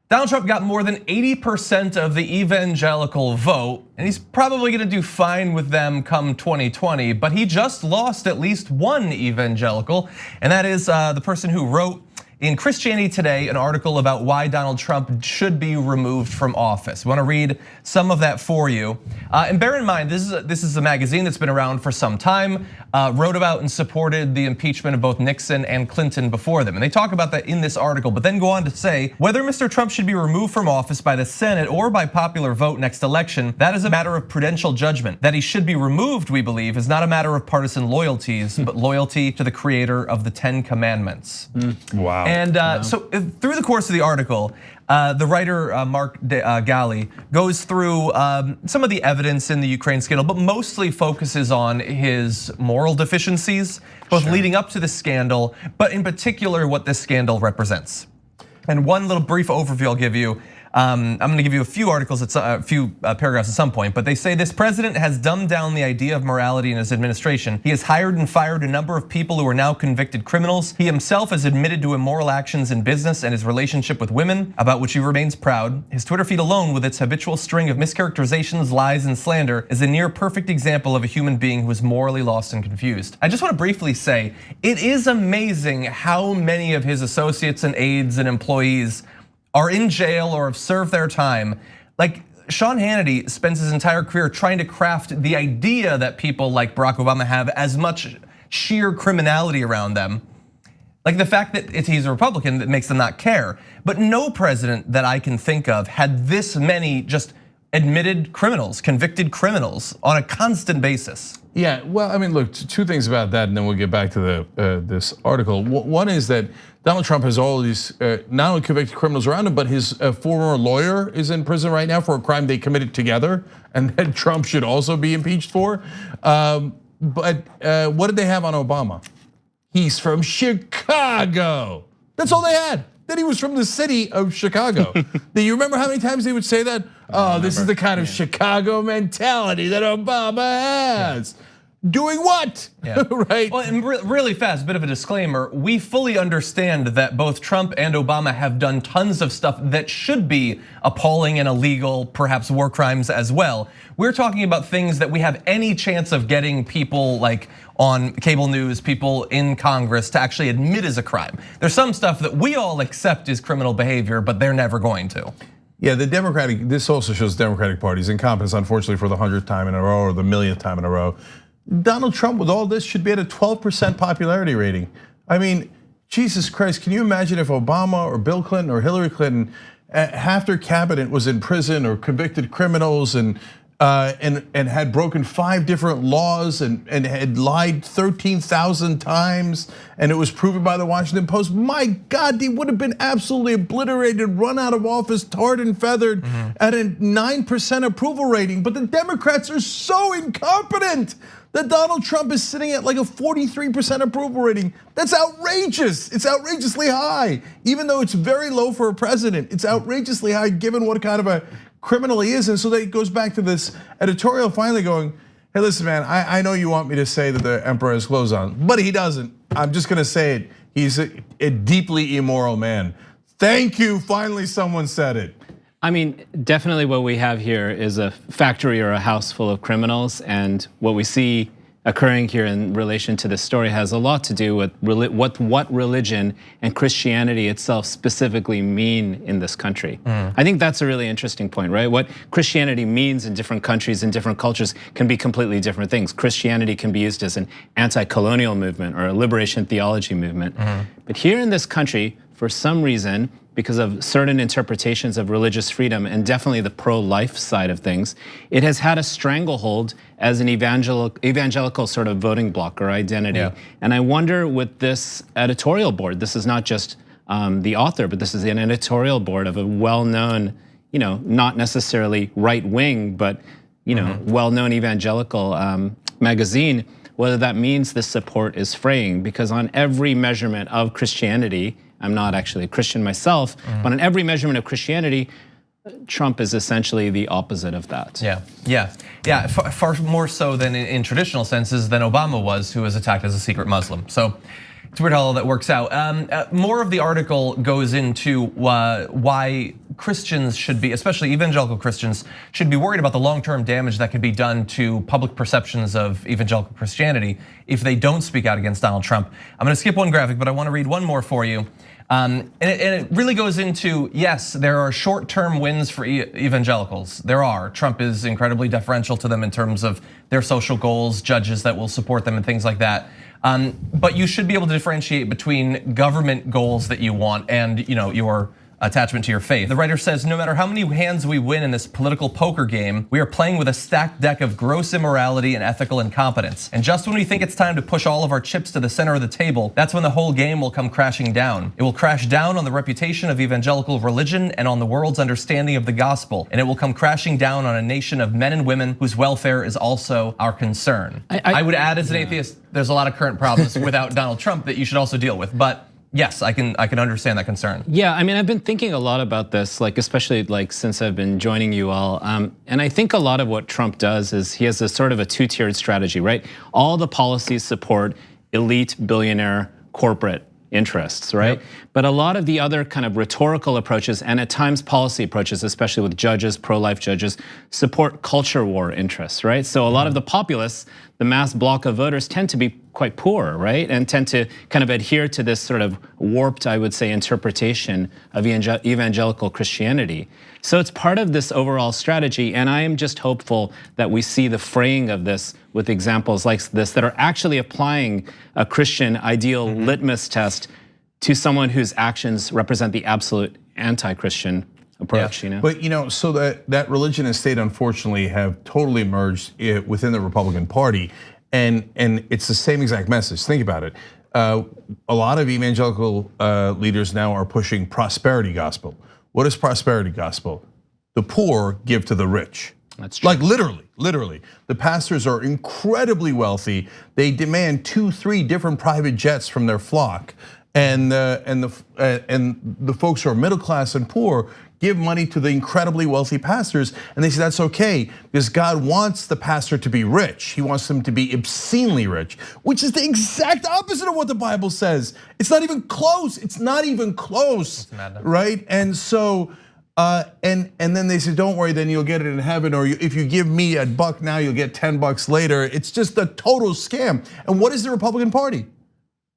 Donald Trump got more than 80% of the evangelical vote, and he's probably gonna do fine with them come 2020, but he just lost at least one evangelical, and that is the person who wrote in Christianity Today an article about why Donald Trump should be removed from office. I wanna read some of that for you. And bear in mind, this is a magazine that's been around for some time, wrote about and supported the impeachment of both Nixon and Clinton before them. And they talk about that in this article, but then go on to say, whether Mr. Trump should be removed from office by the Senate or by popular vote next election, that is a matter of prudential judgment. That he should be removed, we believe, is not a matter of partisan loyalties, but loyalty to the creator of the 10 Commandments. Wow. And so through the course of the article, the writer Mark Galli goes through some of the evidence in the Ukraine scandal, but mostly focuses on his moral deficiencies, both leading up to the scandal, but in particular what this scandal represents. And one little brief overview I'll give you. I'm gonna give you a few articles, a few paragraphs at some point, but they say this president has dumbed down the idea of morality in his administration. He has hired and fired a number of people who are now convicted criminals. He himself has admitted to immoral actions in business and his relationship with women, about which he remains proud. His Twitter feed alone, with its habitual string of mischaracterizations, lies, and slander, is a near perfect example of a human being who is morally lost and confused. I just wanna briefly say, it is amazing how many of his associates and aides and employees are in jail or have served their time. Like Sean Hannity spends his entire career trying to craft the idea that people like Barack Obama have as much sheer criminality around them. Like the fact that he's a Republican that makes them not care. But no president that I can think of had this many just admitted criminals, convicted criminals on a constant basis. Yeah, well, I mean, look, two things about that, and then we'll get back to this article. One is that Donald Trump has all these not only convicted criminals around him, but his former lawyer is in prison right now for a crime they committed together, and that Trump should also be impeached for. But what did they have on Obama? He's from Chicago. That's all they had. That he was from the city of Chicago. Do you remember how many times they would say that? Oh, this is the kind of Chicago mentality that Obama has. Doing what? Yeah. Right? Well, and really fast, bit of a disclaimer. We fully understand that both Trump and Obama have done tons of stuff that should be appalling and illegal, perhaps war crimes as well. We're talking about things that we have any chance of getting people like on cable news, people in Congress to actually admit is a crime. There's some stuff that we all accept is criminal behavior, but they're never going to. Yeah, this also shows the Democratic Party's incompetence, unfortunately, for the 100th time in a row or the millionth time in a row. Donald Trump, with all this, should be at a 12% popularity rating. I mean, Jesus Christ, can you imagine if Obama or Bill Clinton or Hillary Clinton, half their cabinet was in prison or convicted criminals and had broken 5 different laws and had lied 13,000 times, and it was proven by the Washington Post. My God, they would have been absolutely obliterated, run out of office, tarred and feathered at a 9% approval rating. But the Democrats are so incompetent that Donald Trump is sitting at like a 43% approval rating. That's outrageous. It's outrageously high. Even though it's very low for a president, it's outrageously high given what kind of a criminal he is. And so that goes back to this editorial finally going, hey, listen, man, I know you want me to say that the emperor has clothes on, but he doesn't. I'm just gonna say it. He's a deeply immoral man. Thank you, finally someone said it. I mean, definitely what we have here is a factory or a house full of criminals, and what we see occurring here in relation to this story has a lot to do with what religion and Christianity itself specifically mean in this country. I think that's a really interesting point, right? What Christianity means in different countries and different cultures can be completely different things. Christianity can be used as an anti-colonial movement or a liberation theology movement. But here in this country, for some reason, because of certain interpretations of religious freedom and definitely the pro-life side of things, it has had a stranglehold as an evangelical sort of voting bloc or identity. Yeah. And I wonder with this editorial board, this is not just the author, but this is an editorial board of a well-known, not necessarily right-wing, but well-known evangelical magazine, whether that means the support is fraying, because on every measurement of Christianity, I'm not actually a Christian myself, but on every measurement of Christianity, Trump is essentially the opposite of that. Yeah, far more so than in traditional senses than Obama was, who was attacked as a secret Muslim. So it's weird how all that works out. More of the article goes into why Christians should be, especially evangelical Christians, should be worried about the long-term damage that could be done to public perceptions of evangelical Christianity if they don't speak out against Donald Trump. I'm gonna skip one graphic, but I wanna read one more for you. And it really goes into, yes, there are short-term wins for evangelicals. There are. Trump is incredibly deferential to them in terms of their social goals, judges that will support them and things like that. But you should be able to differentiate between government goals that you want and your attachment to your faith. The writer says, no matter how many hands we win in this political poker game, we are playing with a stacked deck of gross immorality and ethical incompetence. And just when we think it's time to push all of our chips to the center of the table, that's when the whole game will come crashing down. It will crash down on the reputation of evangelical religion and on the world's understanding of the gospel. And it will come crashing down on a nation of men and women whose welfare is also our concern. I would add, as an atheist, there's a lot of current problems without Donald Trump that you should also deal with. But yes, I can understand that concern. Yeah, I mean, I've been thinking a lot about this, especially since I've been joining you all. And I think a lot of what Trump does is he has a sort of a two-tiered strategy, right? All the policies support elite billionaire corporate interests, right? Yep. But a lot of the other kind of rhetorical approaches and at times policy approaches, especially with judges, pro-life judges, support culture war interests, right? So a lot of the populists, the mass block of voters tend to be quite poor, right? And tend to kind of adhere to this sort of warped, I would say, interpretation of evangelical Christianity. So it's part of this overall strategy, and I am just hopeful that we see the fraying of this with examples like this that are actually applying a Christian ideal litmus test to someone whose actions represent the absolute anti-Christian approach. Yeah. But so that religion and state unfortunately have totally merged within the Republican Party, and it's the same exact message. Think about it. A lot of evangelical leaders now are pushing prosperity gospel. What is prosperity gospel? The poor give to the rich. That's true. Like literally. The pastors are incredibly wealthy. They demand 2, 3 different private jets from their flock, and the folks who are middle class and poor give money to the incredibly wealthy pastors, and they say that's okay because God wants the pastor to be rich. He wants them to be obscenely rich, which is the exact opposite of what the Bible says. It's not even close. It's not even close, right? And so, and then they say, don't worry, then you'll get it in heaven, or if you give me $1 now, you'll get $10 later. It's just a total scam. And what is the Republican Party?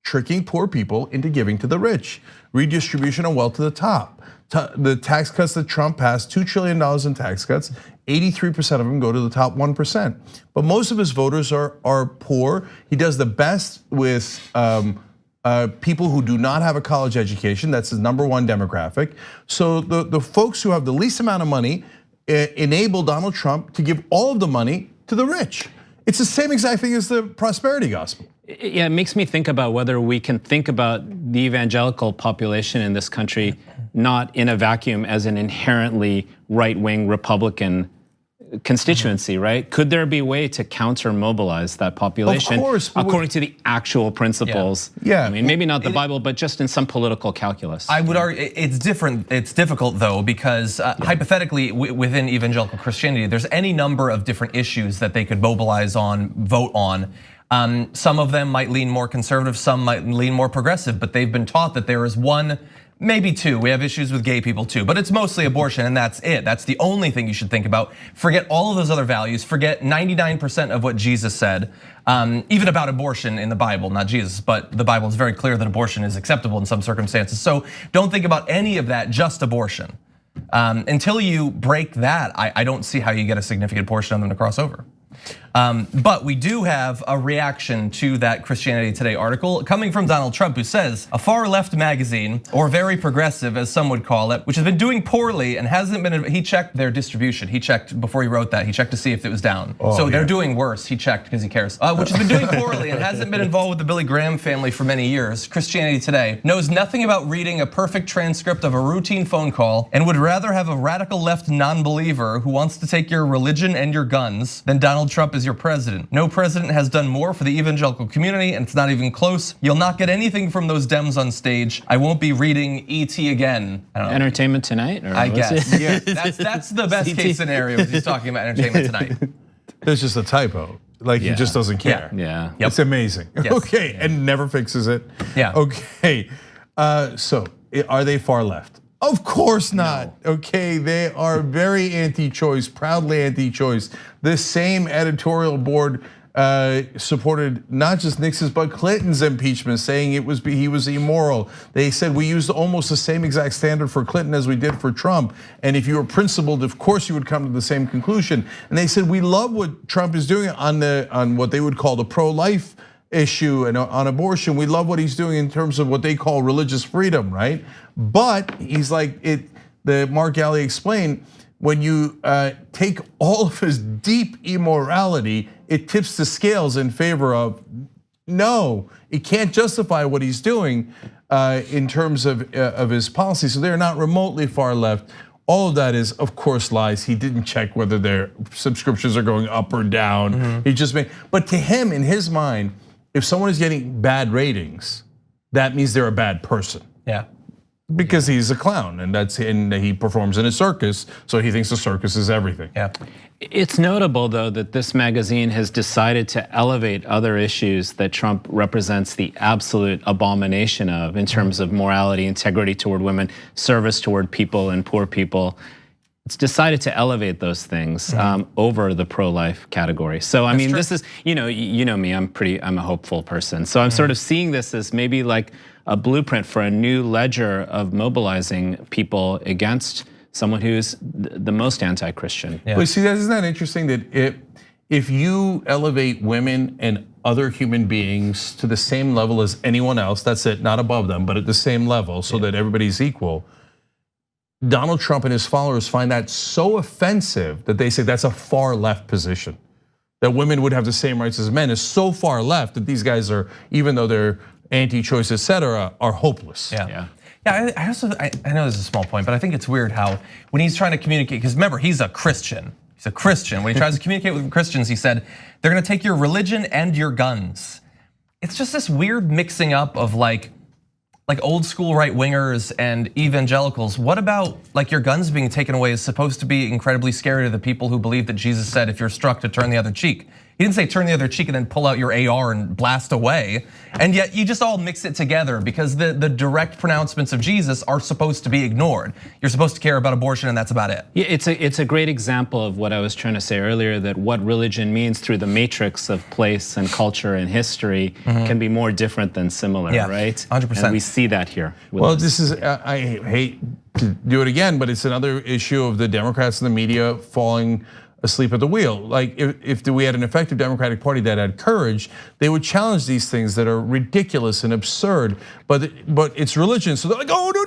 Tricking poor people into giving to the rich, redistribution of wealth to the top. The tax cuts that Trump passed, $2 trillion in tax cuts, 83% of them go to the top 1%. But most of his voters are poor. He does the best with people who do not have a college education. That's his #1 demographic. So the folks who have the least amount of money enable Donald Trump to give all of the money to the rich. It's the same exact thing as the prosperity gospel. Yeah, it makes me think about whether we can think about the evangelical population in this country not in a vacuum as an inherently right-wing Republican constituency, right? Could there be a way to counter mobilize that population? Of course, according to the actual principles? Yeah. I mean, maybe not the Bible, but just in some political calculus. I would argue it's different. It's difficult though, because hypothetically within evangelical Christianity, there's any number of different issues that they could mobilize on, vote on. Some of them might lean more conservative, some might lean more progressive, but they've been taught that there is one, maybe two. We have issues with gay people too, but it's mostly abortion, and that's it. That's the only thing you should think about. Forget all of those other values. Forget 99% of what Jesus said, even about abortion in the Bible, not Jesus, but the Bible is very clear that abortion is acceptable in some circumstances. So don't think about any of that, just abortion. Until you break that, I don't see how you get a significant portion of them to cross over. But we do have a reaction to that Christianity Today article coming from Donald Trump, who says a far left magazine, or very progressive as some would call it, which has been doing poorly and hasn't been, he checked their distribution. He checked before he wrote that, he checked to see if it was down. So they're doing worse, he checked because he cares. Which has been doing poorly and hasn't been involved with the Billy Graham family for many years. Christianity Today knows nothing about reading a perfect transcript of a routine phone call and would rather have a radical left non-believer who wants to take your religion and your guns than Donald Trump is your president. No president has done more for the evangelical community, and it's not even close. You'll not get anything from those Dems on stage. I won't be reading ET again. Entertainment Tonight? Or I guess. Yeah, that's the best case scenario. He's talking about Entertainment Tonight. There's just a typo. Like he just doesn't care. Yeah. Yep. It's amazing. Yes. Okay, and never fixes it. Yeah. Okay, so are they far left? Of course not. Okay, they are very anti-choice, proudly anti-choice. This same editorial board supported not just Nixon's but Clinton's impeachment, saying he was immoral. They said we used almost the same exact standard for Clinton as we did for Trump, and if you were principled, of course you would come to the same conclusion. And they said we love what Trump is doing on what they would call the pro-life issue and on abortion. We love what he's doing in terms of what they call religious freedom, right? But he's like Mark Galli explained, when you take all of his deep immorality, it tips the scales in favor of no, it can't justify what he's doing in terms of his policy. So they're not remotely far left. All of that is, of course, lies. He didn't check whether their subscriptions are going up or down. He just but to him, in his mind, if someone is getting bad ratings, that means they're a bad person. Yeah. Because he's a clown, and he performs in a circus, so he thinks the circus is everything. Yeah. It's notable, though, that this magazine has decided to elevate other issues that Trump represents the absolute abomination of in terms of morality, integrity toward women, service toward people and poor people. It's decided to elevate those things over the pro-life category. So I mean, this is, you know me, I'm a hopeful person. So I'm sort of seeing this as maybe like a blueprint for a new ledger of mobilizing people against someone who's the most anti-Christian. Yeah. But see, isn't that interesting that if you elevate women and other human beings to the same level as anyone else, that's it, not above them, but at the same level so that everybody's equal, Donald Trump and his followers find that so offensive that they say that's a far left position. That women would have the same rights as men is so far left that these guys are, even though they're anti-choice, etc., are hopeless. Yeah, I know this is a small point, but I think it's weird how when he's trying to communicate, because remember, he's a Christian. He's a Christian. When he tries to communicate with Christians, he said, they're gonna take your religion and your guns. It's just this weird mixing up of like old school right wingers and evangelicals. What about like your guns being taken away is supposed to be incredibly scary to the people who believe that Jesus said, if you're struck, to turn the other cheek. He didn't say turn the other cheek and then pull out your AR and blast away. And yet you just all mix it together because the direct pronouncements of Jesus are supposed to be ignored. You're supposed to care about abortion and that's about it. Yeah, it's a great example of what I was trying to say earlier, that what religion means through the matrix of place and culture and history can be more different than similar, right? 100%. And we see that here. Well, this is, I hate to do it again, but it's another issue of the Democrats and the media falling asleep at the wheel. Like if we had an effective Democratic Party that had courage, they would challenge these things that are ridiculous and absurd. But it's religion, so they're like, oh no,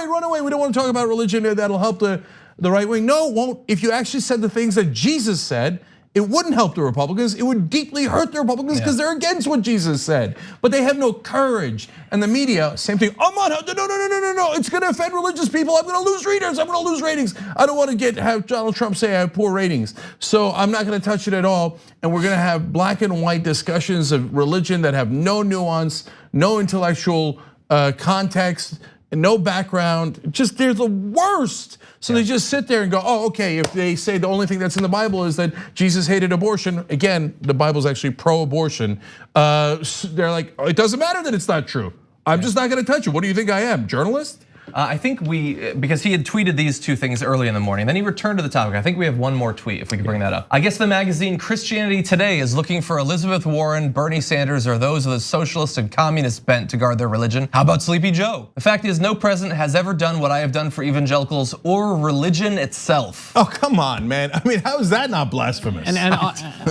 run away. We don't want to talk about religion. That'll help the right wing. No, it won't. If you actually said the things that Jesus said, it wouldn't help the Republicans. It would deeply hurt the Republicans because they're against what Jesus said. But they have no courage. And the media, same thing. Oh, no, it's gonna offend religious people. I'm gonna lose readers. I'm gonna lose ratings. I don't want to have Donald Trump say I have poor ratings. So I'm not gonna touch it at all. And we're gonna have black and white discussions of religion that have no nuance, no intellectual context, no background. Just they're the worst. So they just sit there and go, oh, okay, if they say the only thing that's in the Bible is that Jesus hated abortion, again, the Bible's actually pro-abortion, they're like, oh, it doesn't matter that it's not true. I'm just not gonna touch it. What do you think I am, journalist? I think because he had tweeted these two things early in the morning, then he returned to the topic. I think we have one more tweet if we could bring that up. I guess the magazine Christianity Today is looking for Elizabeth Warren, Bernie Sanders, or those with a socialist and communist bent to guard their religion. How about Sleepy Joe? The fact is, no president has ever done what I have done for evangelicals or religion itself. Oh, come on, man. I mean, how is that not blasphemous? And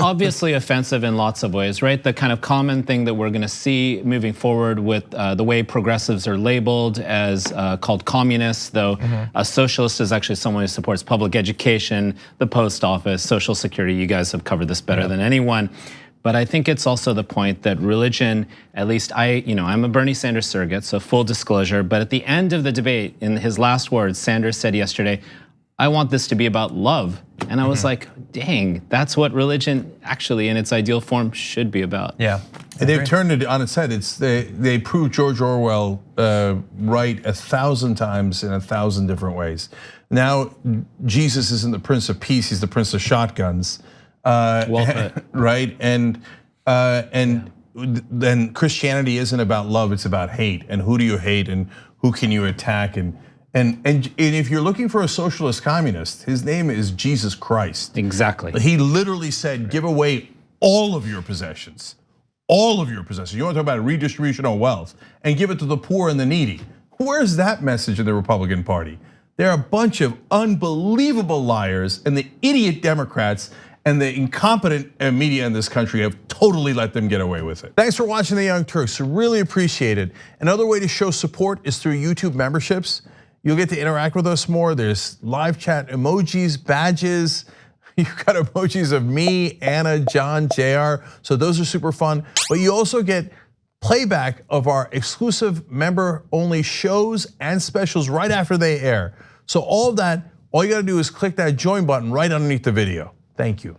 obviously offensive in lots of ways, right? The kind of common thing that we're gonna see moving forward with the way progressives are labeled as called communists, though a socialist is actually someone who supports public education, the post office, social security. You guys have covered this better than anyone. But I think it's also the point that religion, at least I'm a Bernie Sanders surrogate, so full disclosure, but at the end of the debate, in his last words, Sanders said yesterday, I want this to be about love. And I was like, dang, that's what religion actually in its ideal form should be about. Yeah. And they've turned it on its head. They proved George Orwell right 1,000 times in 1,000 different ways. Now, Jesus isn't the Prince of Peace, he's the Prince of Shotguns. Well put. Right, and then Christianity isn't about love, it's about hate. And who do you hate and who can you attack, and if you're looking for a socialist communist, his name is Jesus Christ. Exactly. He literally said, give away all of your possessions. All of your possessions. You want to talk about redistribution of wealth and give it to the poor and the needy. Where's that message in the Republican Party? They're a bunch of unbelievable liars, and the idiot Democrats and the incompetent media in this country have totally let them get away with it. Thanks for watching the Young Turks, really appreciate it. Another way to show support is through YouTube memberships. You'll get to interact with us more. There's live chat emojis, badges. You've got emojis of me, Anna, John, JR. So those are super fun. But you also get playback of our exclusive member-only shows and specials right after they air. So all of that, all you gotta do is click that join button right underneath the video. Thank you.